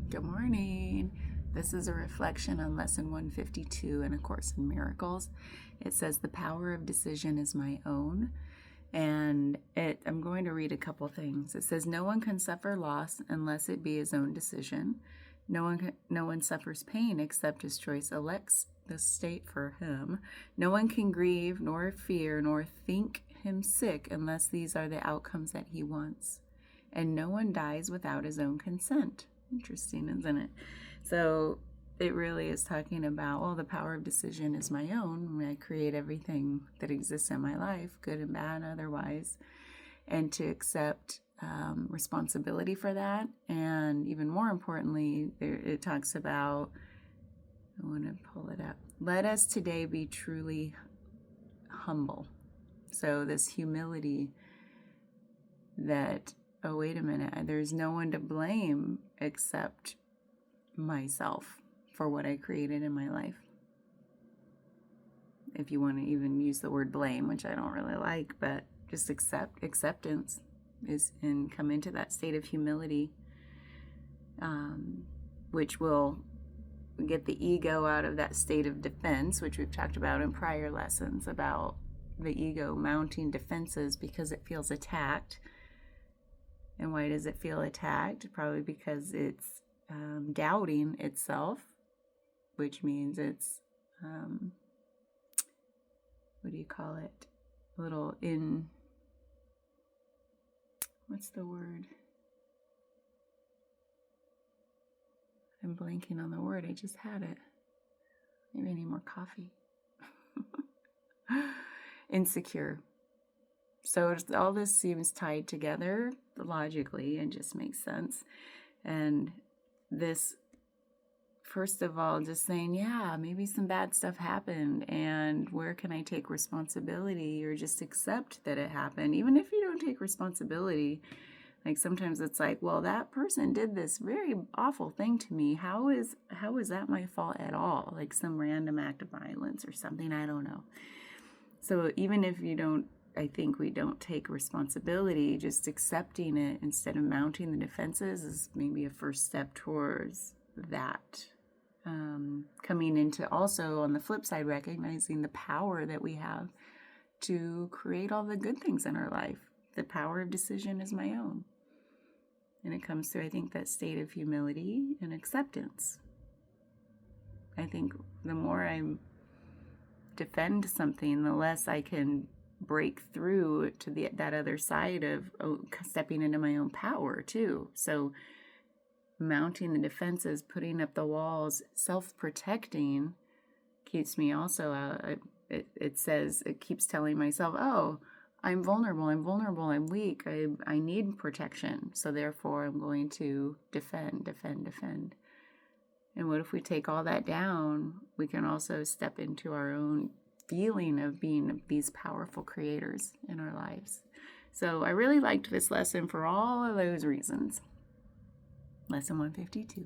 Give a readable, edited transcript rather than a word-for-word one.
Good morning. This is a reflection on Lesson 152 in A Course in Miracles. It says, "The power of decision is my own." And I'm going to read a couple things. It says, "No one can suffer loss unless it be his own decision. No one suffers pain except his choice elects the state for him. No one can grieve, nor fear, nor think him sick unless these are the outcomes that he wants. And no one dies without his own consent." Interesting, isn't it? So it really is talking about, well, the power of decision is my own. I create everything that exists in my life, good and bad, otherwise, and to accept responsibility for that. And even more importantly, it talks about, I want to pull it up, let us today be truly humble. So this humility that, oh, wait a minute, there's no one to blame except myself for what I created in my life. If you want to even use the word blame, which I don't really like, but just acceptance is, and come into that state of humility, which will get the ego out of that state of defense, which we've talked about in prior lessons about the ego mounting defenses because it feels attacked. And why does it feel attacked? Probably because it's doubting itself, which means it's, what do you call it? A little what's the word? I'm blanking on the word. I just had it. Maybe I need more coffee. Insecure. So all this seems tied together logically and just makes sense. And this, first of all, just saying, yeah, maybe some bad stuff happened, and where can I take responsibility or just accept that it happened? Even if you don't take responsibility, like sometimes it's like, well, that person did this very awful thing to me. How is that my fault at all? Like some random act of violence or something, I don't know. So even if you don't, I think we don't take responsibility, just accepting it instead of mounting the defenses is maybe a first step towards that. Coming into also, on the flip side, recognizing the power that we have to create all the good things in our life. The power of decision is my own. And it comes through, I think, that state of humility and acceptance. I think the more I defend something, the less I can break through to that other side of stepping into my own power too. So mounting the defenses, putting up the walls, self-protecting keeps me also out. It says, it keeps telling myself, oh, I'm vulnerable, I'm weak, I need protection. So therefore I'm going to defend. And what if we take all that down? We can also step into our own feeling of being these powerful creators in our lives. So I really liked this lesson for all of those reasons. Lesson 152.